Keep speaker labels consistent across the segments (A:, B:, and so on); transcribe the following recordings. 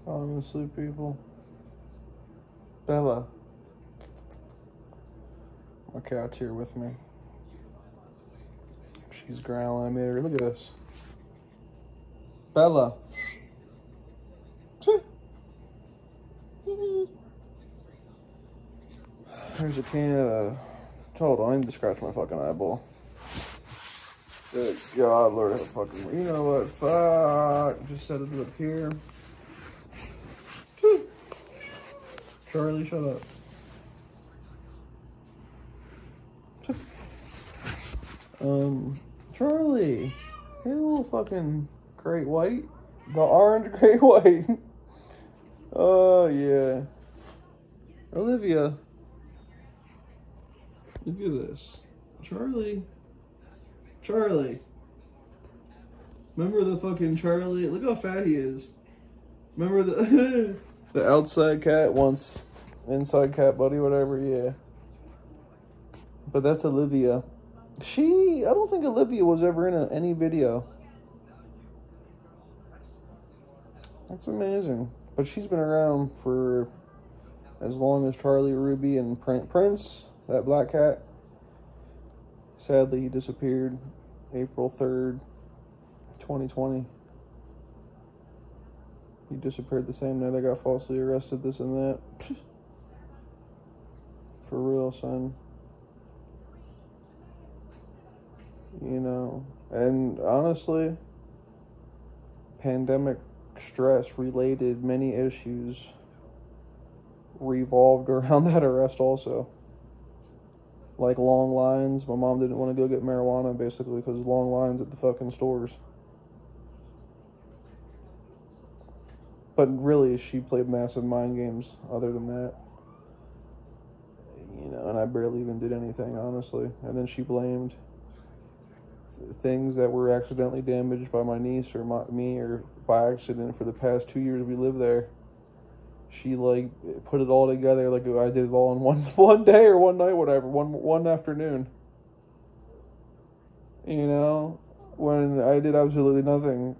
A: Honestly, people. Bella. My cat's here with me. She's growling. I made her. Look at this. Bella. There's a can of... Hold on, I need to scratch my fucking eyeball. Good God, Lord, have fucking... You know what? Fuck. Just set it up here. Charlie, shut up. Charlie. Hey, little fucking great white. The orange great white. Oh, yeah. Olivia. Look at this. Charlie. Charlie. Remember the fucking Charlie? Look how fat he is. Remember the the outside cat once inside cat buddy, whatever, yeah. But that's Olivia. I don't think Olivia was ever in any video. That's amazing. But she's been around for as long as Charlie, Ruby, and Prince, that black cat. Sadly, he disappeared April 3rd, 2020. He disappeared the same night I got falsely arrested, this and that. For real, son. You know, and honestly, pandemic stress related many issues revolved around that arrest also. Like long lines. My mom didn't want to go get marijuana basically because long lines at the fucking stores. But really, she played massive mind games other than that. You know, and I barely even did anything, honestly. And then she blamed things that were accidentally damaged by my niece or me or by accident for the past 2 years we lived there. She like put it all together like I did it all in one day or one night, whatever, one afternoon. You know, when I did absolutely nothing.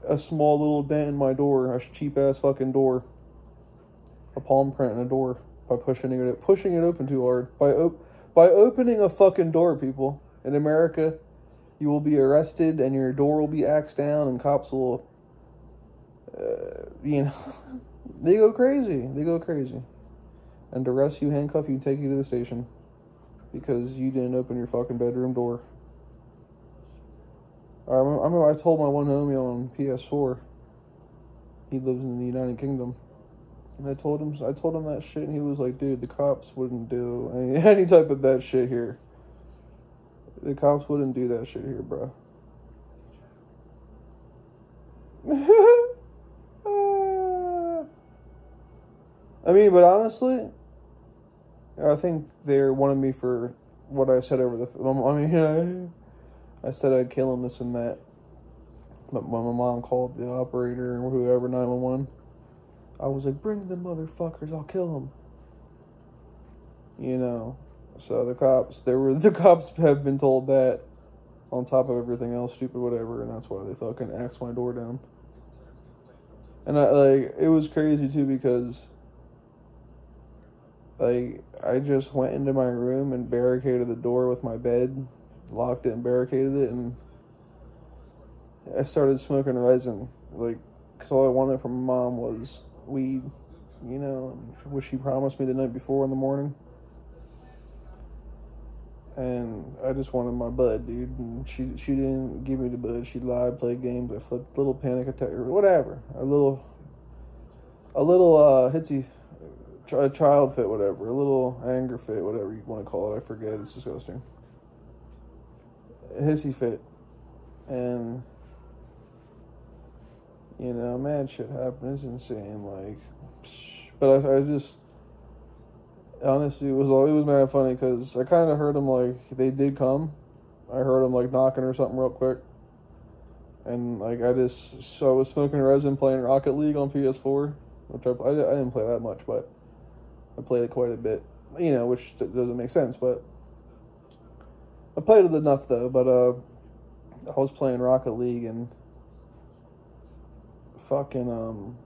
A: A small little dent in my door, a cheap ass fucking door, a palm print in a door by pushing it open too hard. By opening a fucking door, people, in America, you will be arrested and your door will be axed down and cops will, you know, they go crazy. And to arrest you, handcuff you, and take you to the station because you didn't open your fucking bedroom door. I remember I told my one homie on PS4, he lives in the United Kingdom, and I told him that shit, and he was like, dude, the cops wouldn't do any type of that shit here. The cops wouldn't do that shit here, bro. I mean, but honestly, I think they wanted me for what I said over the phone. I mean, you know, I said I'd kill him, this and that. But when my mom called the operator or whoever, 911, I was like, bring the motherfuckers, I'll kill them. You know, so the cops have been told that on top of everything else, stupid whatever, and that's why they fucking axed my door down. And it was crazy too because, like, I just went into my room and barricaded the door with my bed, locked it and barricaded it, and I started smoking resin, like, because all I wanted from my mom was weed, you know, which she promised me the night before in the morning. And I just wanted my bud, dude, and she didn't give me the bud. She lied, played games, I flipped a little panic attack, or whatever, a little hitsy, a child fit, whatever, a little anger fit, whatever you want to call it, I forget, it's disgusting. A hissy fit. And, you know, mad shit happened. It's insane. Like, but I just, honestly, it was mad funny because I kind of heard them, like, they did come. I heard them, like, knocking or something real quick. And, like, so I was smoking resin playing Rocket League on PS4, which I didn't play that much, but I played it quite a bit, you know, which doesn't make sense, but I played it enough, though. But I was playing Rocket League, and fucking,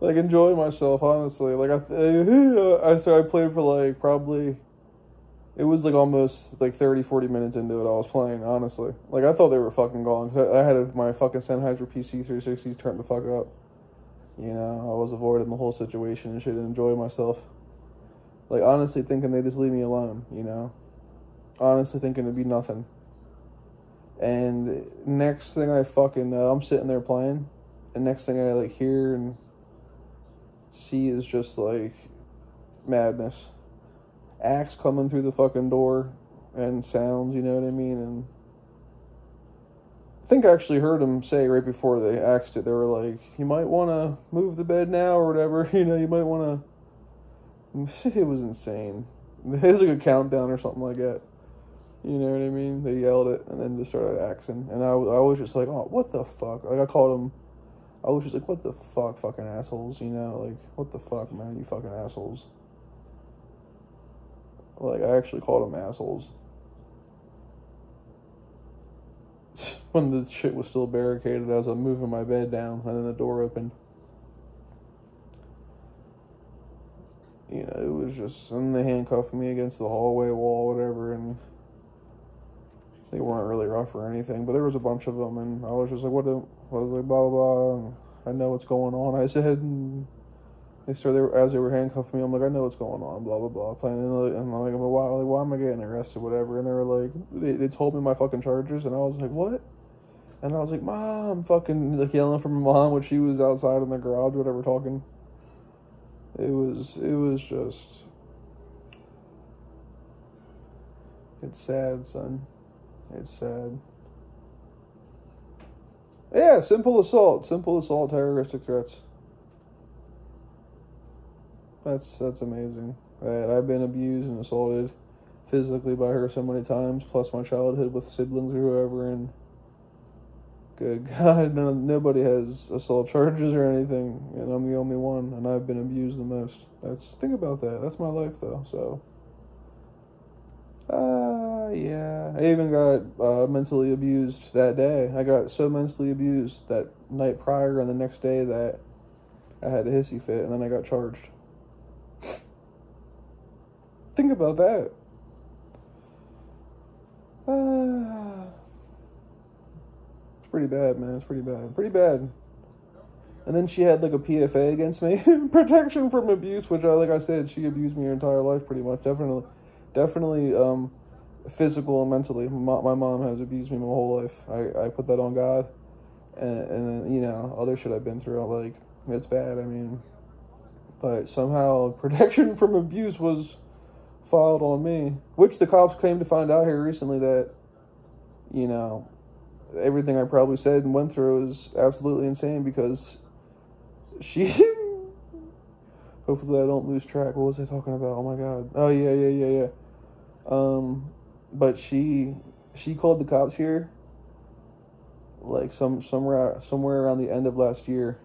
A: like, enjoy myself, honestly. Like, I played for, like, probably, it was, like, almost, like, 30, 40 minutes into it I was playing, honestly. Like, I thought they were fucking gone. I had my fucking Sennheiser PC 360s turned the fuck up. You know, I was avoiding the whole situation and shit and enjoying myself. Like, honestly thinking they just leave me alone, you know? Honestly thinking it'd be nothing. And next thing I fucking know, I'm sitting there playing, and next thing I, like, hear and see is just, like, madness. Axe coming through the fucking door and sounds, you know what I mean? And I think I actually heard them say right before they axed it, they were like, you might want to move the bed now or whatever, you know, you might want to. It was insane. It was like a countdown or something like that. You know what I mean? They yelled it and then just started axing. And I was just like, oh, what the fuck? Like, I called them, I was just like, what the fuck, fucking assholes, you know? Like, what the fuck, man, you fucking assholes. Like, I actually called them assholes. When the shit was still barricaded as I'm moving my bed down, and then the door opened. You know, it was just, and they handcuffed me against the hallway wall, whatever, and they weren't really rough or anything, but there was a bunch of them, and I was just like, I was like, blah, blah, blah, and I know what's going on, I said, and as they were handcuffing me, I'm like, I know what's going on, blah, blah, blah, and I'm like, why am I getting arrested, whatever, and they were like, they told me my fucking charges, and I was like, what? And I was like, Mom, fucking, like, yelling for my mom when she was outside in the garage, whatever, talking. It was just, it's sad, son. It's sad. Yeah, simple assault, terroristic threats. That's amazing. That I've been abused and assaulted physically by her so many times, plus my childhood with siblings or whoever, and good God, nobody has assault charges or anything, and I'm the only one, and I've been abused the most. Think about that. That's my life, though, so. Yeah. I even got mentally abused that day. I got so mentally abused that night prior and the next day that I had a hissy fit, and then I got charged. Think about that. It's pretty bad, man. It's pretty bad. Pretty bad. And then she had, like, a PFA against me. Protection from abuse, which, like I said, she abused me her entire life pretty much. Definitely, physical and mentally. My mom has abused me my whole life. I put that on God. And you know, other shit I've been through, like, it's bad, I mean. But somehow, protection from abuse was filed on me. Which the cops came to find out here recently that, you know, everything I probably said and went through is absolutely insane because she... Hopefully I don't lose track. What was I talking about? Oh my God. Oh, yeah. But she called the cops here, like, somewhere around the end of last year.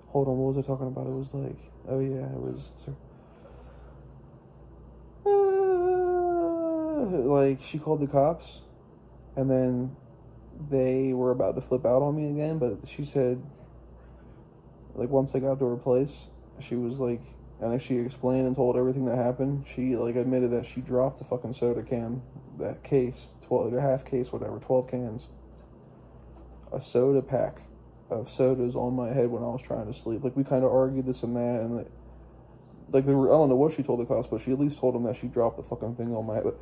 A: Hold on, what was I talking about? It was like, oh yeah, it was... like, she called the cops, and then they were about to flip out on me again, but she said, like, once they got to her place, she was like, and she explained and told everything that happened. She, like, admitted that she dropped the fucking soda can, that case, 12, a half case, whatever, 12 cans, a soda pack of sodas on my head when I was trying to sleep. Like, we kind of argued this and that, and, like, I don't know what she told the cops, but she at least told them that she dropped the fucking thing on my head.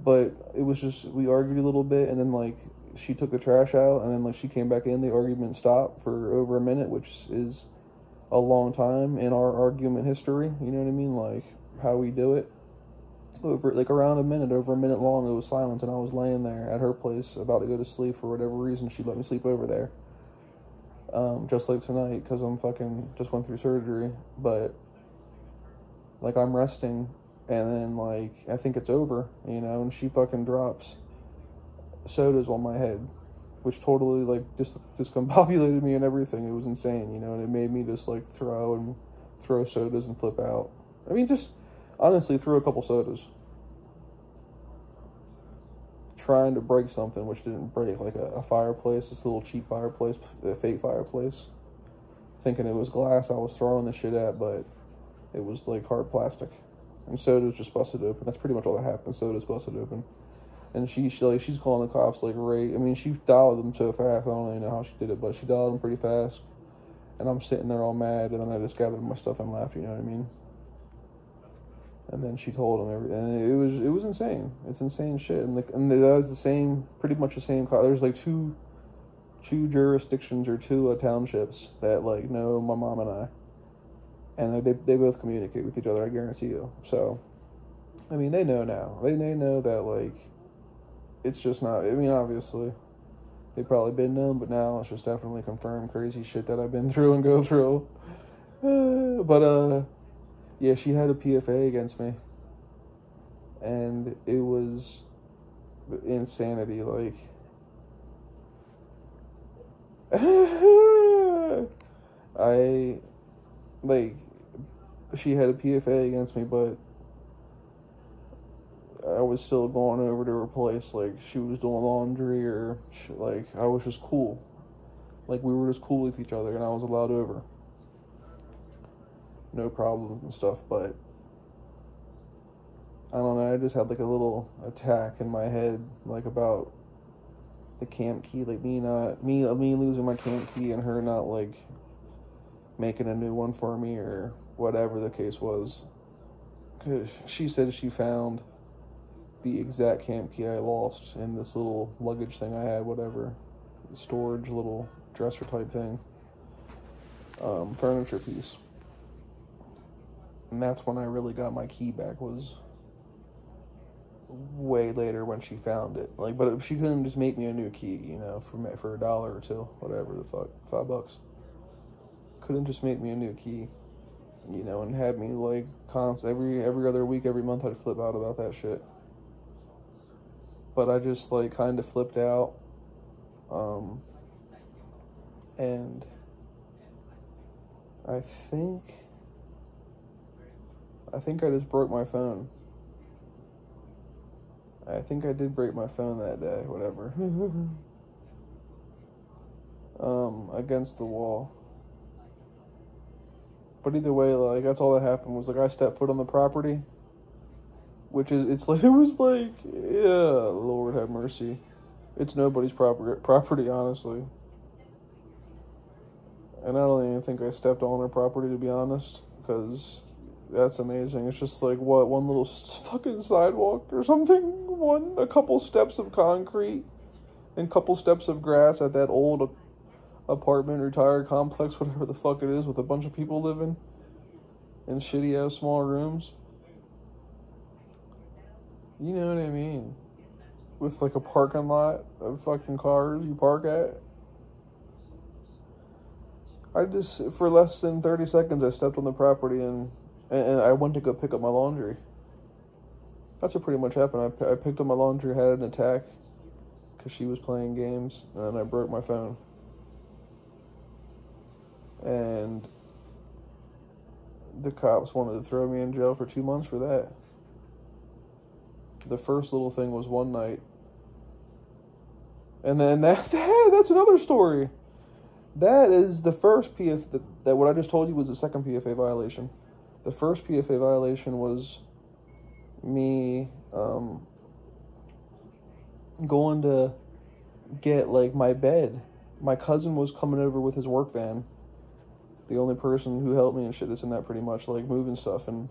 A: But it was just, we argued a little bit, and then, like, she took the trash out, and then, like, she came back in, the argument stopped for over a minute, which is a long time in our argument history, you know what I mean, like, how we do it. Over, like, around a minute, over a minute long, it was silence, and I was laying there at her place, about to go to sleep for whatever reason. She let me sleep over there. Just like tonight, because I'm fucking, just went through surgery, but, like, I'm resting, and then, like, I think it's over, you know, and she fucking drops sodas on my head, which totally, like, discombobulated me and everything. It was insane, you know, and it made me just, like, throw sodas and flip out. I mean, just, honestly, threw a couple sodas. trying to break something, which didn't break, like a fireplace, this little cheap fireplace, a fake fireplace. Thinking it was glass I was throwing the shit at, but it was like hard plastic. And soda's just busted open. That's pretty much all that happened. Soda's busted open. And she's calling the cops like right. I mean, she dialed them so fast. I don't really know how she did it, but she dialed them pretty fast. And I'm sitting there all mad, and then I just gathered my stuff and left. You know what I mean? And then she told him everything. And it was insane. It's insane shit. And that was the same, pretty much the same. There's like two jurisdictions or two townships that like know my mom and I, and they both communicate with each other. I guarantee you. So, I mean, they know now. They know that like it's just not. I mean, obviously, they've probably been known, but now it's just definitely confirmed crazy shit that I've been through and go through. Yeah, she had a PFA against me, and it was insanity. Like, she had a PFA against me, but I was still going over to her place. Like, she was doing laundry or shit. Like, I was just cool. Like, we were just cool with each other, and I was allowed over. No problems and stuff, but I don't know, I just had like a little attack in my head, like about the camp key, like me losing my camp key and her not like making a new one for me or whatever the case was. 'Cause she said she found the exact camp key I lost in this little luggage thing I had, whatever, storage little dresser type thing, furniture piece. And that's when I really got my key back, was way later when she found it. Like, but she couldn't just make me a new key, you know, for $1 or $2, whatever the fuck, $5. Couldn't just make me a new key, you know, and had me like every other week, every month I'd flip out about that shit. But I just like kind of flipped out, and I think I just broke my phone. I think I did break my phone that day, whatever. Against the wall. But either way, like, that's all that happened was, like, I stepped foot on the property. Which is, it was like, yeah, Lord have mercy. It's nobody's property, honestly. And I don't even think I stepped on her property, to be honest, because that's amazing. It's just like, what, one little fucking sidewalk or something? A couple steps of concrete and couple steps of grass at that old apartment, retired complex, whatever the fuck it is, with a bunch of people living in shitty-ass small rooms. You know what I mean? With like a parking lot of fucking cars you park at. I just, for less than 30 seconds, I stepped on the property and I went to go pick up my laundry. That's what pretty much happened. I picked up my laundry, had an attack because she was playing games, and then I broke my phone. And the cops wanted to throw me in jail for 2 months for that. The first little thing was one night. And then that's another story. That is the first PFA, that what I just told you was the second PFA violation. The first PFA violation was me going to get like my bed. My cousin was coming over with his work van. The only person who helped me and shit, this and that, pretty much, like moving stuff, and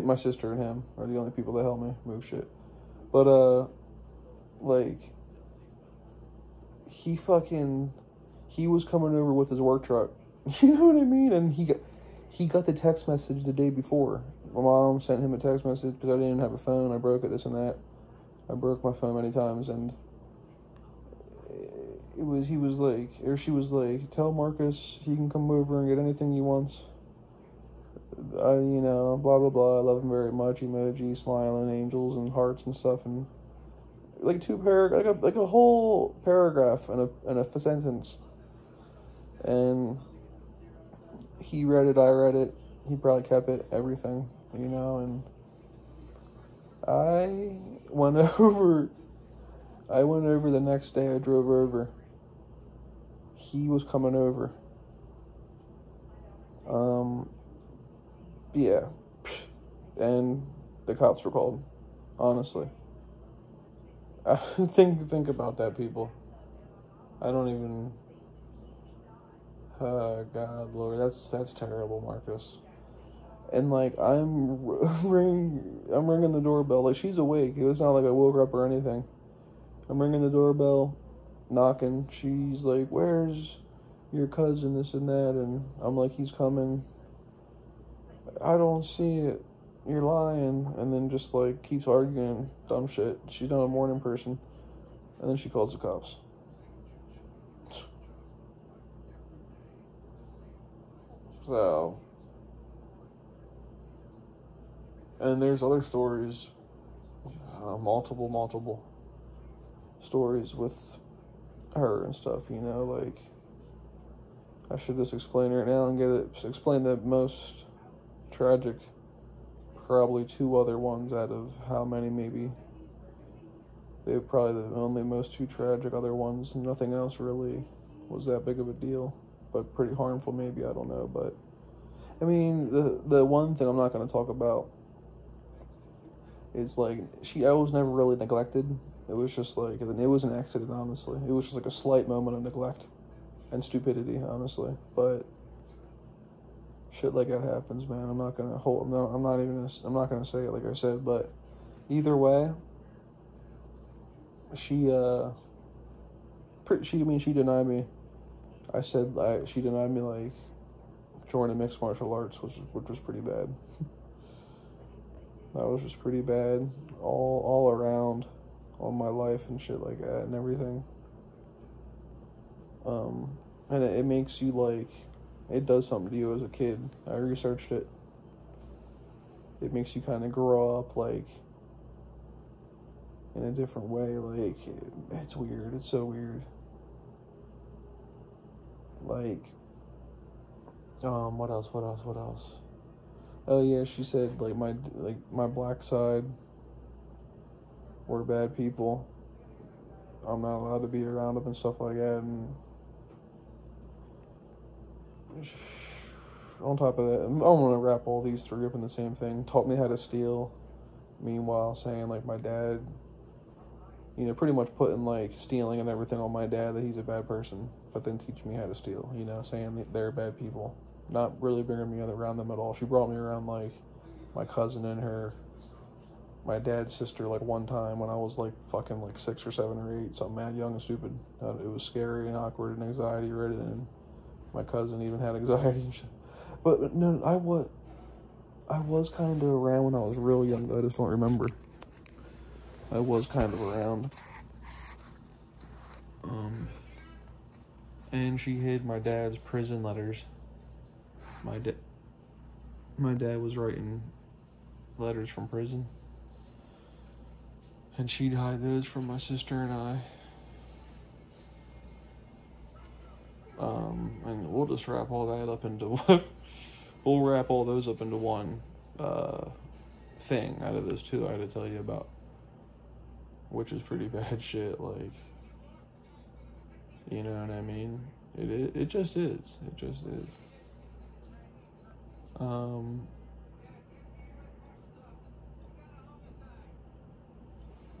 A: my sister and him are the only people that help me move shit. But like he was coming over with his work truck. You know what I mean? And he got the text message the day before. My mom sent him a text message because I didn't even have a phone. I broke it, this and that. I broke my phone many times, and she was like, tell Marcus he can come over and get anything he wants. You know, blah, blah, blah. I love him very much. Emoji, smiling, angels, and hearts and stuff. And like like a whole paragraph and a sentence. And he read it, I read it. He probably kept it, everything, you know. And I went over I went over the next day. I drove over. He was coming over. Yeah. And the cops were called. Honestly. Think about that, people. I don't even... God, Lord, that's terrible, Marcus. And like I'm ringing the doorbell. Like she's awake. It was not like I woke her up or anything. I'm ringing the doorbell, knocking. She's like, "Where's your cousin?" This and that, and I'm like, "He's coming." I don't see it. You're lying. And then just like keeps arguing dumb shit. She's not a morning person, and then she calls the cops. So, and there's other stories, multiple stories with her and stuff, you know, like, I should just explain it now and explain the most tragic, probably 2 other ones out of how many maybe. They were probably the only most 2 tragic other ones, nothing else really was that big of a deal. But pretty harmful, maybe, I don't know. But I mean, the one thing I'm not going to talk about is like I was never really neglected. It was just like it was an accident, honestly. It was just like a slight moment of neglect and stupidity, honestly. But shit like that happens, man. I'm not gonna say it like I said. But either way, she denied me. She denied me like joining mixed martial arts, which was pretty bad. That was just pretty bad all around on my life and shit like that and everything. And it makes you like, it does something to you as a kid. I researched it. It makes you kind of grow up like in a different way. Like it's weird. It's so weird. Like, what else? Oh yeah, she said like my black side were bad people. I'm not allowed to be around them and stuff like that. And on top of that, I'm gonna wrap all these 3 up in the same thing. Taught me how to steal. Meanwhile, saying like my dad, you know, pretty much putting like stealing and everything on my dad, that he's a bad person, but then teach me how to steal, you know, saying that they're bad people. Not really bringing me around them at all. She brought me around like my cousin and my dad's sister like one time when I was like fucking like 6 or 7 or 8, something mad young and stupid. It was scary and awkward and anxiety ridden, and my cousin even had anxiety and shit. But no, I was kind of around when I was real young, though I just don't remember. I was kind of around. And she hid my dad's prison letters. My dad was writing letters from prison, and she'd hide those from my sister and I. And we'll just wrap all that up into we'll wrap all those up into one thing out of those 2 I had to tell you about, which is pretty bad shit. Like, you know what I mean? It just is. It just is.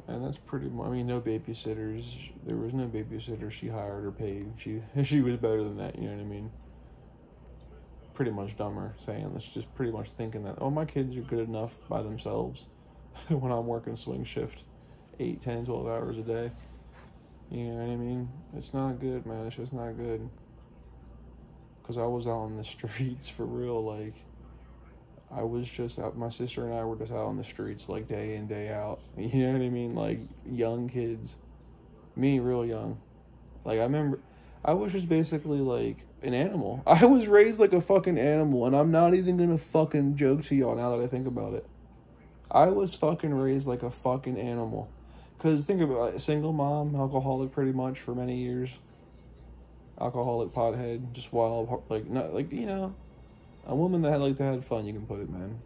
A: And that's pretty much, I mean, no babysitters. There was no babysitter she hired or paid. She was better than that, you know what I mean? Pretty much dumber, saying this, just pretty much thinking that, oh, my kids are good enough by themselves when I'm working swing shift 8, 10, 12 hours a day. You know what I mean? It's not good, man. It's just not good. Because I was out on the streets for real, like, I was just out, my sister and I were just out on the streets, like, day in, day out. You know what I mean? Like, young kids. Me, real young. Like, I remember, I was just basically, like, an animal. I was raised like a fucking animal, and I'm not even gonna fucking joke to y'all now that I think about it. I was fucking raised like a fucking animal. Because think about it, single mom, alcoholic pretty much for many years. Alcoholic, pothead, just wild, like, not, like, you know, a woman that had fun, you can put it, man.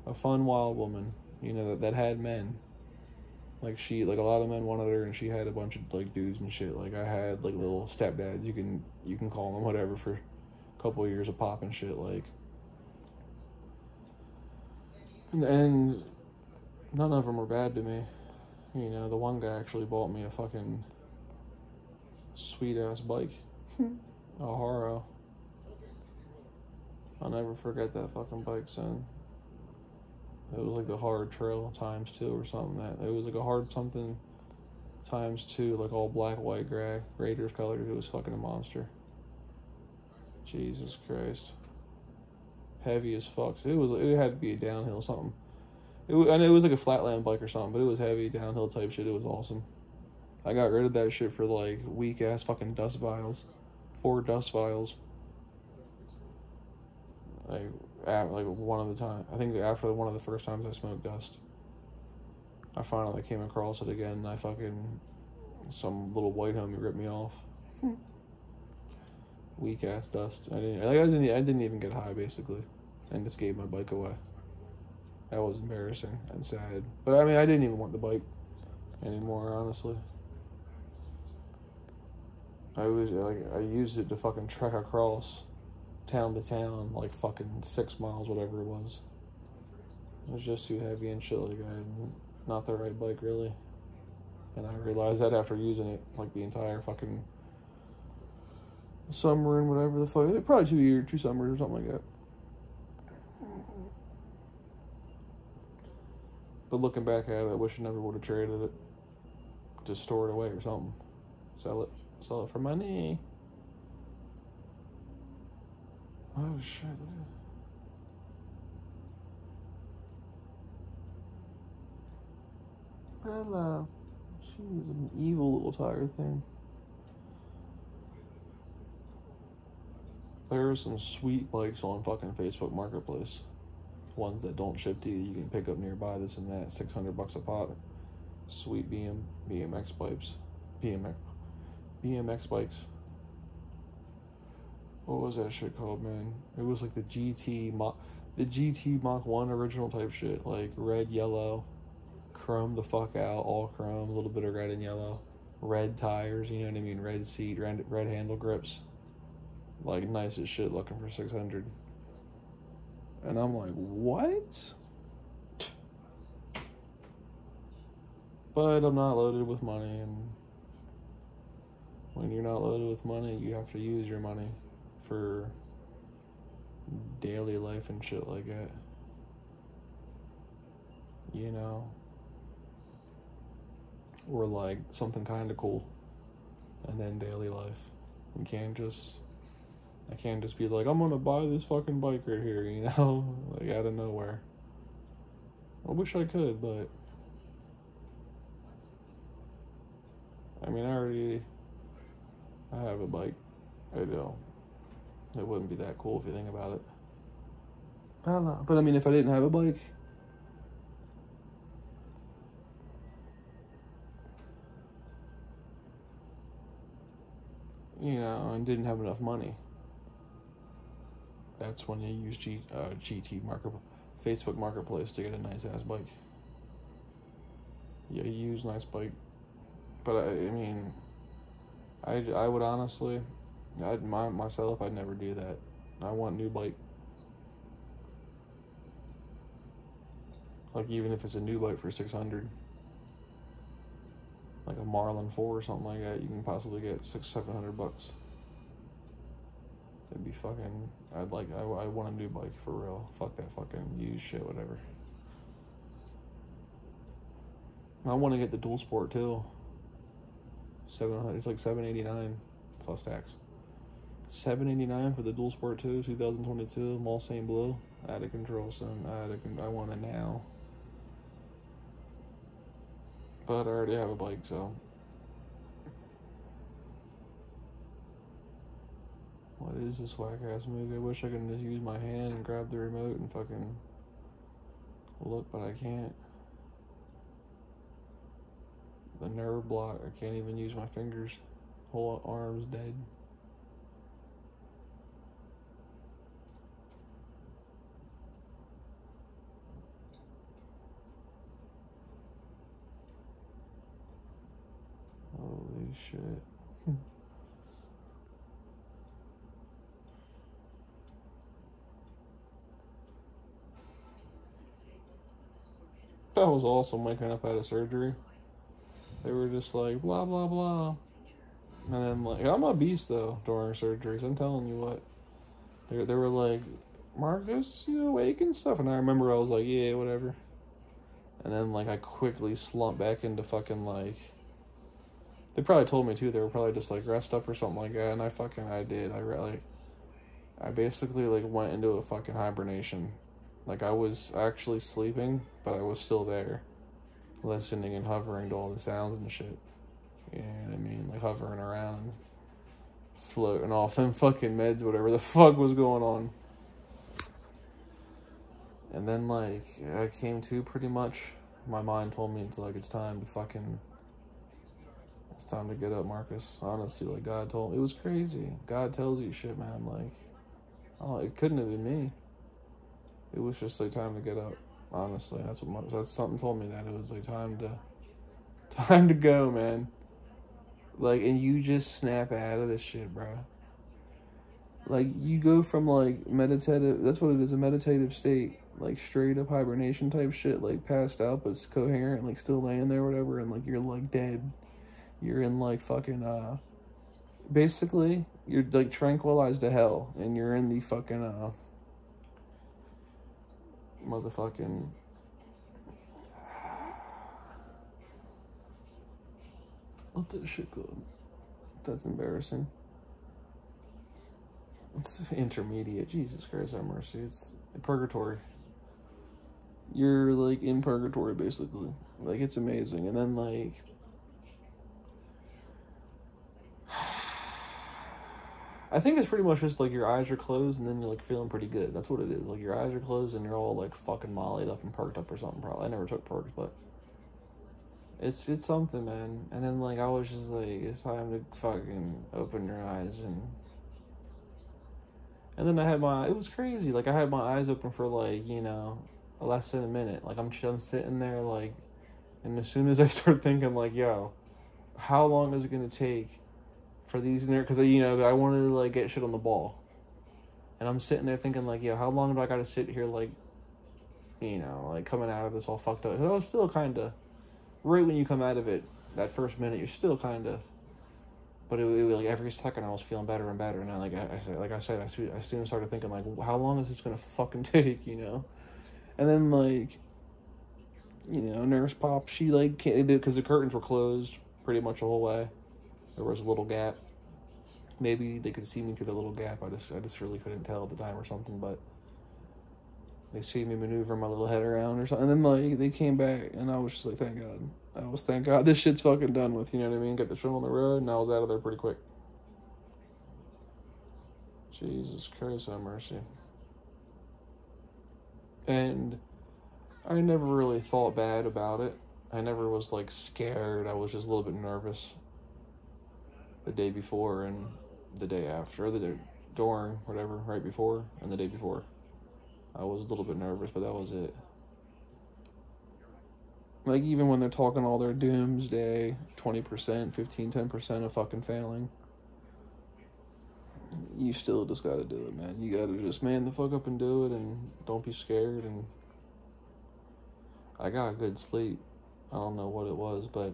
A: A fun, wild woman, you know, that had men. Like like a lot of men wanted her, and she had a bunch of like dudes and shit. Like I had like little stepdads, you can call them whatever, for a couple of years of pop and shit. Like, and none of them were bad to me. You know, the one guy actually bought me a fucking sweet ass bike, a Haro. I'll never forget that fucking bike, son. It was like the hard trail ×2 or something. It was like a hard something ×2, like all black, white, gray, Raiders colors. It was fucking a monster. Jesus Christ. Heavy as fuck. So it had to be a downhill something. I know it was like a flatland bike or something, but it was heavy, downhill type shit. It was awesome. I got rid of that shit for like weak ass fucking dust vials. 4 dust vials. Like one of the time, I think after one of the first times I smoked dust, I finally came across it again, and some little white homie ripped me off. Weak ass dust. I didn't even get high basically, and just gave my bike away. That was embarrassing and sad. But I mean, I didn't even want the bike anymore, honestly. I used it to fucking trek across town to town, like fucking 6 miles, whatever it was. It was just too heavy and shit. Like, not the right bike, really. And I realized that after using it, like, the entire fucking summer and whatever the fuck. Probably 2 summers or something like that. But looking back at it, I wish I never would have traded it. Just store it away or something. Sell it for money. Oh shit. Bella. She's an evil little tiger thing. There are some sweet bikes on fucking Facebook Marketplace. Ones that don't ship to you, you can pick up nearby, this and that, $600 a pop. Sweet BMX bikes. What was that shit called, man? It was like the GT Mach 1 original type shit, like red, yellow, chrome the fuck out, all chrome, a little bit of red and yellow, red tires, you know what I mean, red seat, red handle grips, like nice as shit, looking for 600. And I'm like, what? But I'm not loaded with money, and when you're not loaded with money, you have to use your money for daily life and shit like that. You know? Or like something kind of cool, and then daily life. I can't just be like, I'm gonna buy this fucking bike right here, you know? Like out of nowhere. I wish I could, but I mean, I have a bike. I do. It wouldn't be that cool if you think about it. I don't know. But I mean, if I didn't have a bike, you know, and didn't have enough money, that's when you use Facebook Marketplace to get a nice ass bike. Yeah, you use nice bike. But I mean, I would honestly, myself, I'd never do that. I want new bike. Like even if it's a new bike for 600, like a Marlin 4 or something like that, you can possibly get $600-700. It'd be fucking. I want a new bike for real. Fuck that fucking used shit, whatever. I want to get the dual sport too. 700. It's like $789 plus tax. $789 for the dual sport 2, 2022 Mulsanne blue. Out of control, son. I want it now. But I already have a bike, so. What is this whack ass movie? I wish I could just use my hand and grab the remote and fucking look, but I can't. The nerve block, I can't even use my fingers. Whole arm's dead. shit. That was awesome waking up out of surgery. They were just like, blah, blah, blah. And then, like, I'm a beast, though, during surgeries. I'm telling you what. They were like, Marcus, you awake and stuff? And I remember I was like, yeah, whatever. And then, like, I quickly slumped back into fucking, like... They probably told me, too. They were probably just, like, rest up or something like that. And I did. I basically, like, went into a fucking hibernation. Like, I was actually sleeping, but I was still there. Listening and hovering to all the sounds and shit. You know what I mean? Like, hovering around. Floating off them fucking meds, whatever the fuck was going on. And then, like, I came to pretty much. My mind told me it's time to get up, Marcus. Honestly, like, God told me. It was crazy. God tells you shit, man. Like, oh, it couldn't have been me. It was just, like, time to get up. Honestly, that's something told me that. It was, like, time to go, man. Like, and you just snap out of this shit, bro. Like, you go from, like, meditative, that's what it is, a meditative state, like, straight up hibernation type shit, like, passed out, but it's coherent, like, still laying there or whatever, and, like, you're, like, dead. You're in, like, fucking, basically, you're, like, tranquilized to hell, and you're in the fucking, motherfucking... What's that shit called? That's embarrassing. It's intermediate. Jesus Christ, have mercy. It's purgatory. You're, like, in purgatory, basically. Like, it's amazing. And then, like... I think it's pretty much just, like, your eyes are closed and then you're, like, feeling pretty good. That's what it is. Like, your eyes are closed and you're all, like, fucking mollied up and perked up or something, probably. I never took perks, but... It's something, man. And then, like, I was just like, it's time to fucking open your eyes. And then it was crazy. Like, I had my eyes open for, like, you know, less than a minute. Like, I'm sitting there, like, and as soon as I start thinking, like, yo, how long is it going to take for these in there? Because, you know, I wanted to, like, get shit on the ball. And I'm sitting there thinking, like, yo, how long do I got to sit here, like, you know, like, coming out of this all fucked up? I was still kind of... Right when you come out of it, that first minute, you're still kind of... But it was like every second I was feeling better and better. And I, I soon started thinking, like, how long is this going to fucking take, you know? And then, like, you know, Nurse Pop, she, like, because the curtains were closed pretty much the whole way. There was a little gap. Maybe they could see me through the little gap. I just really couldn't tell at the time or something, but... They see me maneuver my little head around or something. And then, like, they came back, and I was just like, thank God. Thank God, this shit's fucking done with, you know what I mean? Got the show on the road, and I was out of there pretty quick. Jesus Christ, have mercy. And I never really thought bad about it. I never was, like, scared. I was just a little bit nervous the day before and the day after, or the day during, whatever, right before, and the day before. I was a little bit nervous, but that was it. Like, even when they're talking all their doomsday, 20%, 15, 10% of fucking failing, you still just gotta do it, man. You gotta just man the fuck up and do it, and don't be scared, and I got good sleep. I don't know what it was, but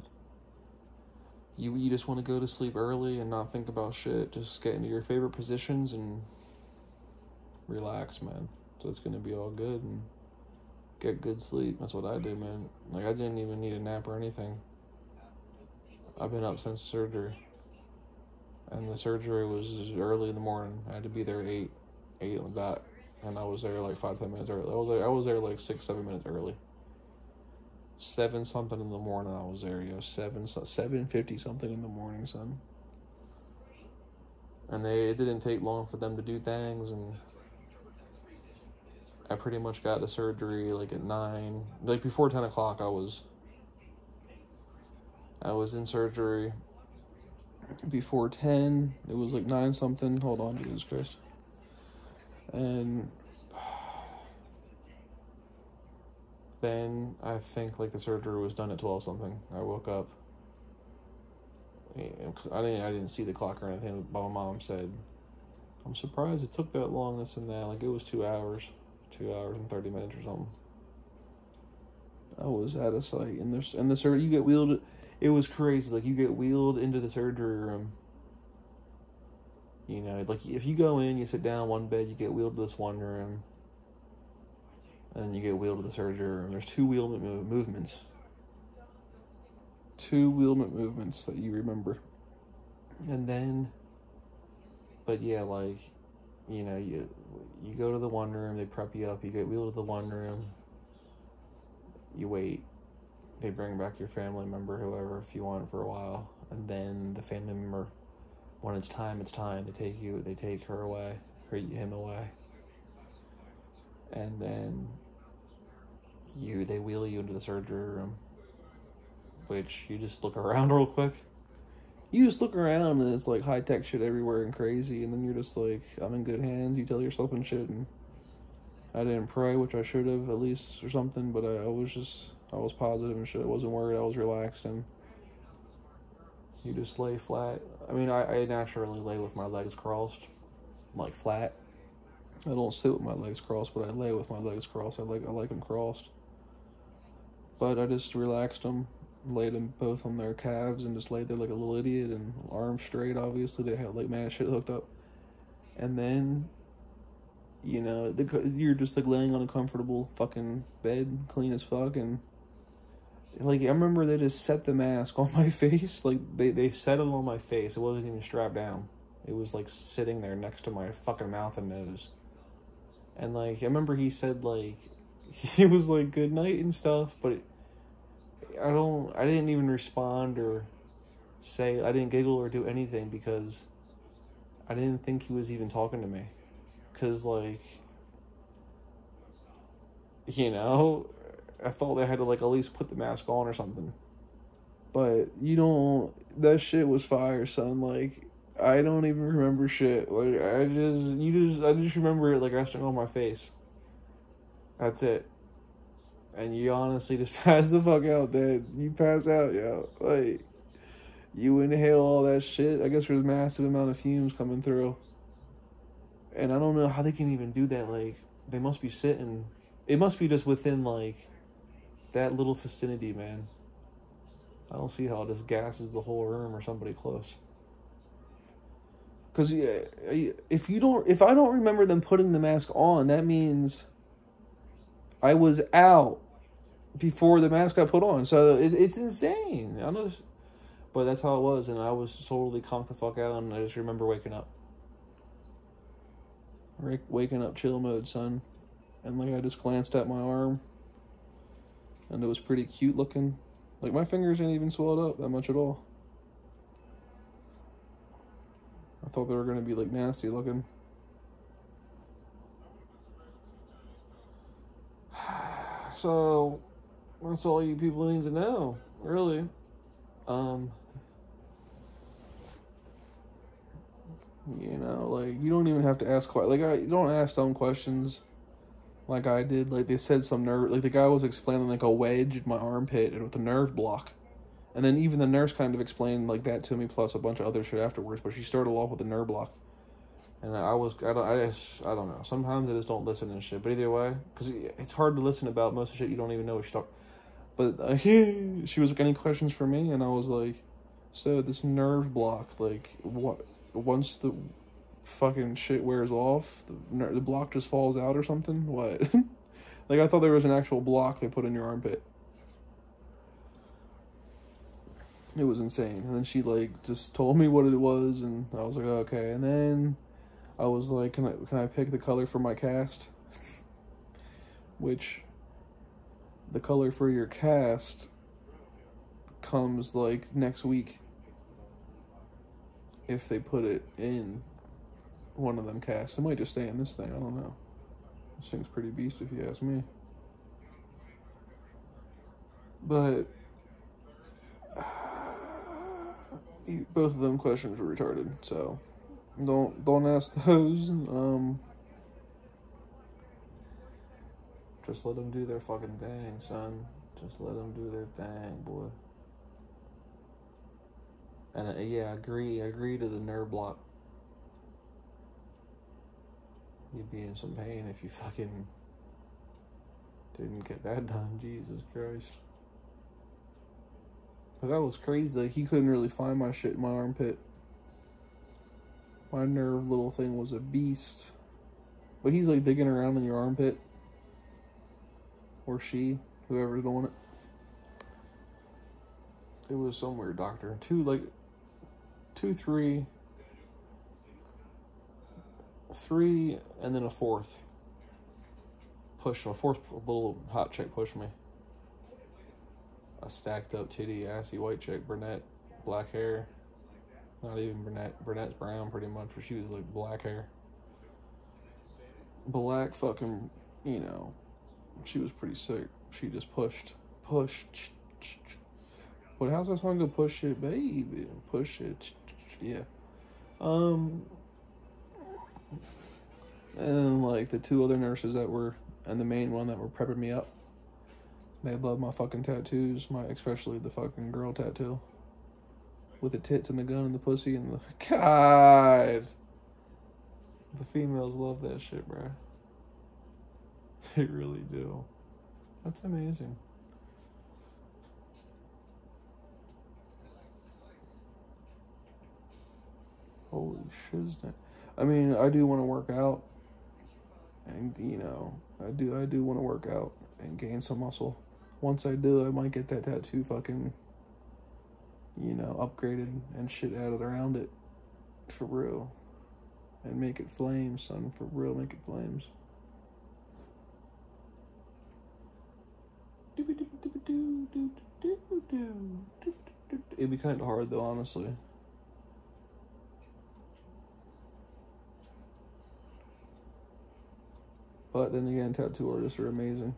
A: you just want to go to sleep early and not think about shit. Just get into your favorite positions and relax, man. So it's going to be all good and get good sleep. That's what I do, man. Like, I didn't even need a nap or anything. I've been up since surgery. And the surgery was early in the morning. I had to be there 8 on the dot. And I was there like 5-10 minutes early. I was there like 6-7 minutes early. 7 something in the morning I was there, 7:50 something in the morning, son. And it didn't take long for them to do things, and I pretty much got to surgery like at 9, like before 10 o'clock. I was in surgery before 10. It was like 9 something. Hold on, Jesus Christ. And then I think like the surgery was done at 12 something. I woke up I didn't see the clock or anything, but my mom said, I'm surprised it took that long, this and that. Like, it was 2 hours. 2 hours and 30 minutes or something. I was out of sight. And the surgery, you get wheeled. It was crazy. Like, you get wheeled into the surgery room. You know, like, if you go in, you sit down one bed, you get wheeled to this one room. And then you get wheeled to the surgery room. There's 2 wheelment movements. 2 wheelment movements that you remember. And then, but yeah, like, you know, you go to the one room, they prep you up, you get wheeled to the one room, you wait, they bring back your family member, whoever, if you want, for a while, and then the family member, when it's time, they take her away, or him away, and then they wheel you into the surgery room, which you just look around real quick. You just look around and it's like high-tech shit everywhere and crazy, and then you're just like, I'm in good hands, you tell yourself and shit, and I didn't pray, which I should have, at least, or something, but I was positive and shit, I wasn't worried, I was relaxed, and you just lay flat. I mean, I naturally lay with my legs crossed, like flat. I don't sit with my legs crossed, but I lay with my legs crossed, I like them crossed. But I just relaxed them, laid them both on their calves and just laid there like a little idiot, and arms straight, obviously. They had like mad shit hooked up. And then, you know, you're just like laying on a comfortable fucking bed, clean as fuck, and like, I remember they just set the mask on my face. Like, they set it on my face. It wasn't even strapped down. It was like sitting there next to my fucking mouth and nose. And like, I remember he said like, he was like, good night and stuff, but I didn't even respond or say, I didn't giggle or do anything because I didn't think he was even talking to me. Because, like, you know, I thought they had to, like, at least put the mask on or something. But that shit was fire, son. Like, I don't even remember shit. Like, I just remember it, like, resting on my face. That's it. And you honestly just pass the fuck out, Dad. You pass out, yo. Like, you inhale all that shit. I guess there's a massive amount of fumes coming through. And I don't know how they can even do that. Like, they must be sitting. It must be just within, like, that little vicinity, man. I don't see how it just gases the whole room or somebody close. Because, yeah, if I don't remember them putting the mask on, that means I was out before the mask got put on. So it's insane. But that's how it was, and I was totally conked the fuck out, and I just remember waking up. Waking up chill mode, son. And like, I just glanced at my arm, and it was pretty cute looking. Like, my fingers ain't even swelled up that much at all. I thought they were gonna be like nasty looking. So that's all you people need to know, really. You know, like, you don't even have to ask you don't ask dumb questions like I did. Like, they said some nerve, like, the guy was explaining like a wedge in my armpit and with a nerve block, and then even the nurse kind of explained like that to me, plus a bunch of other shit afterwards. But she started off with a nerve block, and I don't know. Sometimes I just don't listen and shit. But either way, because it's hard to listen about most of the shit you don't even know what she's talking. But she was like, any questions for me? And I was like, so this nerve block, like, what? Once the fucking shit wears off, the block just falls out or something? What? Like, I thought there was an actual block they put in your armpit. It was insane. And then she, like, just told me what it was, and I was like, okay. And then I was like, can I pick the color for my cast? Which, the color for your cast comes, like, next week. If they put it in one of them casts. It might just stay in this thing, I don't know. This thing's pretty beast if you ask me. But both of them questions were retarded, so don't ask those. Just let them do their fucking thing, son. Just let them do their thing, boy. And yeah, agree to the nerve block. You'd be in some pain if you fucking didn't get that done. Jesus Christ. But that was crazy. Like, he couldn't really find my shit in my armpit. My nerve little thing was a beast. But he's like digging around in your armpit. Or she, whoever's doing it. It was some weird doctor. 2, 3, and then a fourth. Pushed a fourth little hot chick pushed me. A stacked up titty, assy white chick, brunette, black hair. Not even brunette. Brunette's brown pretty much, but she was like black hair. Black fucking, you know, she was pretty sick. She just pushed. But how's that song go? Push it, baby. Push it. Yeah. And like the 2 other nurses that were, and the main one that were prepping me up, they love my fucking tattoos, especially the fucking girl tattoo. With the tits and the gun and the pussy and the... God! The females love that shit, bro. They really do. That's amazing. Holy shiznit. I mean, I do want to work out. And, you know, I do want to work out and gain some muscle. Once I do, I might get that tattoo fucking, you know, upgraded and shit added around it. For real. And make it flames, son. For real, make it flames. It'd be kind of hard, though, honestly. But then again, tattoo artists are amazing.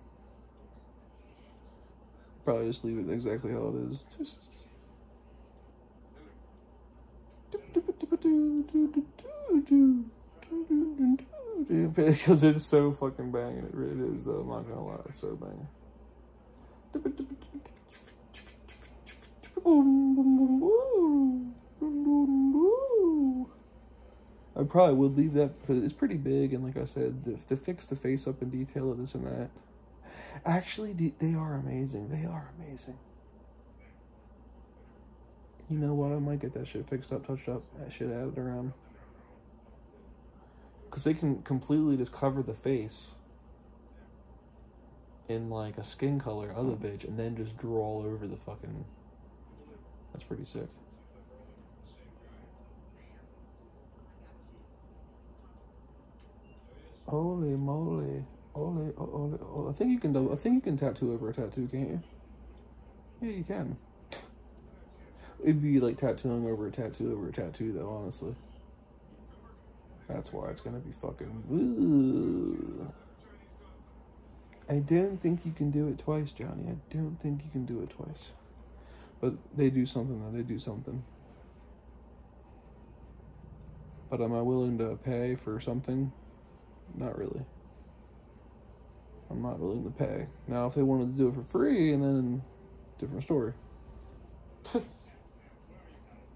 A: Probably just leave it exactly how it is. Because it's so fucking banging. It is, though. I'm not gonna lie. It's so banging. I probably would leave that because it's pretty big, and like I said, to fix the face up and detail it, this and that. Actually, they are amazing. They are amazing. You know what? I might get that shit fixed up, touched up, that shit added around. Because they can completely just cover the face in like a skin color of the bitch and then just draw all over the fucking... That's pretty sick. Holy moly. Holy. I think you can tattoo over a tattoo, can't you? Yeah, you can. It'd be like tattooing over a tattoo though, honestly. That's why it's gonna be fucking... Ooh. I don't think you can do it twice, Johnny. I don't think you can do it twice. But they do something, though. They do something. But am I willing to pay for something? Not really. I'm not willing to pay. Now, if they wanted to do it for free, and then different story.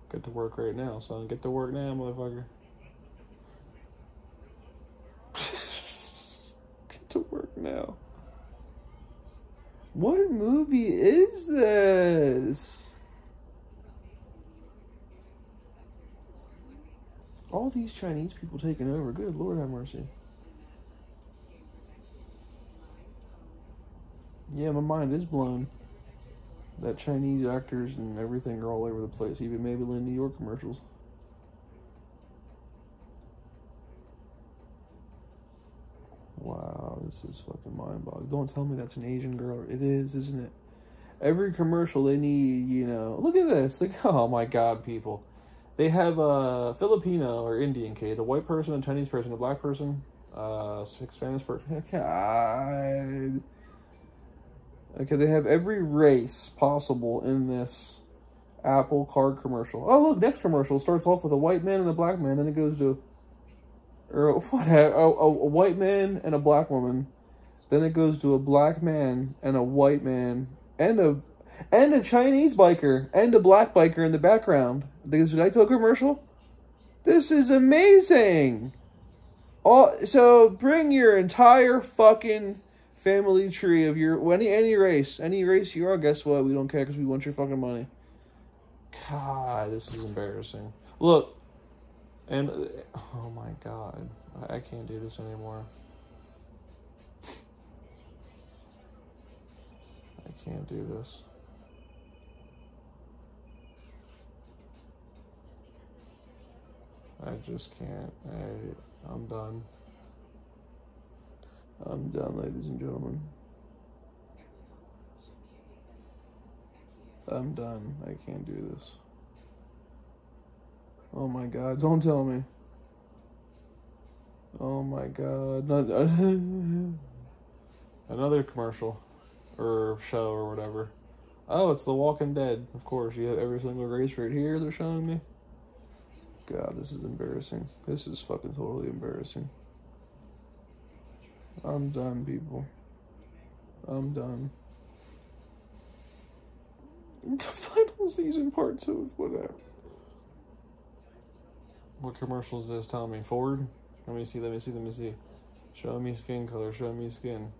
A: Get to work right now, son. Get to work now, motherfucker. Get to work now. What movie is this? All these Chinese people taking over. Good Lord have mercy. Yeah, my mind is blown. That Chinese actors and everything are all over the place. Even Maybelline New York commercials. Wow, this is fucking mind-boggling. Don't tell me that's an Asian girl. It is, isn't it? Every commercial they need, you know. Look at this. Like, oh my God, people. They have a Filipino or Indian kid, a white person, a Chinese person, a black person, Spanish person. God. Okay, they have every race possible in this Apple card commercial. Oh, look, next commercial starts off with a white man and a black man, then it goes to... Or whatever, a white man and a black woman. Then it goes to a black man and a white man and a... And a Chinese biker and a black biker in the background. This Geico commercial. This is amazing. So bring your entire fucking family tree of your any race you are. Guess what? We don't care because we want your fucking money. God, this is embarrassing. Look, and oh my God, I can't do this anymore. I can't do this. I just can't. I'm done. I'm done, ladies and gentlemen. I'm done. I can't do this. Oh my God, don't tell me. Oh my God. Another commercial. Or show or whatever. Oh, it's The Walking Dead. Of course, you have every single race right here they're showing me. God, this is embarrassing. This is fucking totally embarrassing. I'm done, people. I'm done. The final season part 2 is whatever. What commercial is this? Tell me. Ford? Let me see. Show me skin color. Show me skin.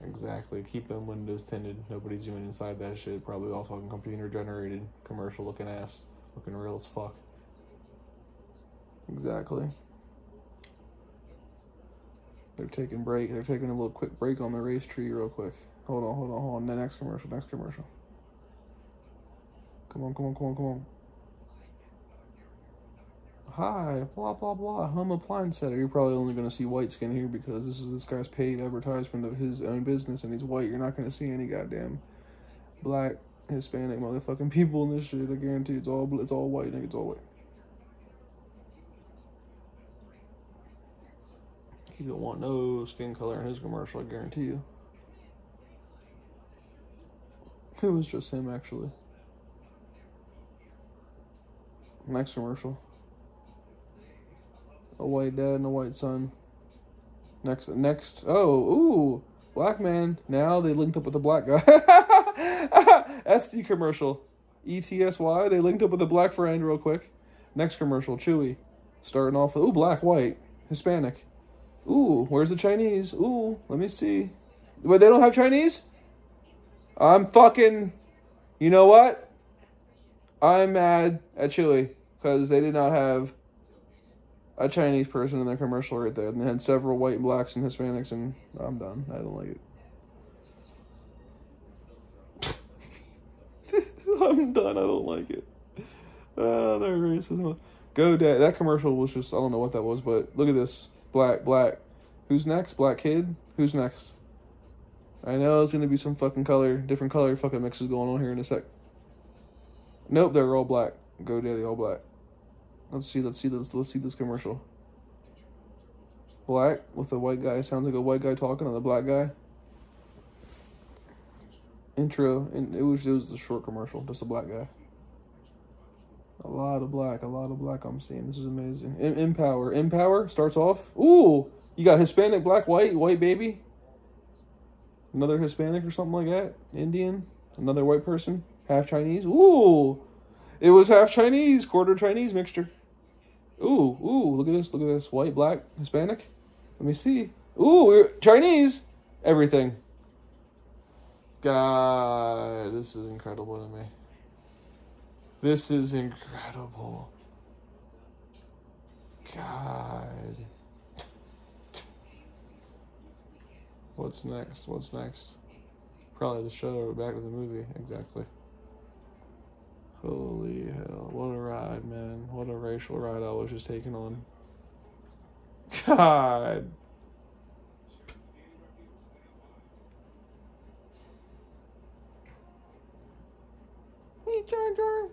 A: Exactly. Keep them windows tinted. Nobody's even inside that shit. Probably all fucking computer generated. Commercial looking ass. Looking real as fuck. Exactly. They're taking a little quick break on the race tree real quick. Hold on. The next commercial. Come on. Hi, blah, blah, blah. Home appliance setter. You're probably only going to see white skin here because this guy's paid advertisement of his own business and he's white. You're not going to see any goddamn black, Hispanic motherfucking people in this shit. I guarantee it's all white, nigga. It's all white. He don't want no skin color in his commercial, I guarantee you. It was just him, actually. Next commercial. A white dad and a white son. Next. Oh, ooh. Black man. Now they linked up with the black guy. SD commercial. ETSY. They linked up with the black friend real quick. Next commercial. Chewy. Starting off with, ooh, black, white, Hispanic. Ooh, where's the Chinese? Ooh, let me see. Wait, they don't have Chinese? I'm fucking... You know what? I'm mad at Chewy because they did not have a Chinese person in their commercial right there. And they had several white, blacks, and Hispanics, and I'm done. I don't like it. I'm done. I don't like it. Oh, they're racist. Go Dad. That commercial was just, I don't know what that was, but look at this. Black. Who's next? Black kid? Who's next? I know it's going to be some fucking different color fucking mixes going on here in a sec. Nope, they're all black. Go Daddy, all black. Let's see this commercial. Black with a white guy. Sounds like a white guy talking on the black guy. Intro, and it was a short commercial, just a black guy. A lot of black I'm seeing. This is amazing. Empower starts off. Ooh, you got Hispanic, black, white baby. Another Hispanic or something like that. Indian. Another white person. Half Chinese. Ooh, it was half Chinese, quarter Chinese mixture. Ooh, look at this. White, black, Hispanic. Let me see. Ooh, Chinese. Everything. God, this is incredible to me. This is incredible. God. What's next? Probably the show or back to the movie. Exactly. Holy hell. What a ride, man. What a racial ride I was just taking on. God. Hey, Jar Jar.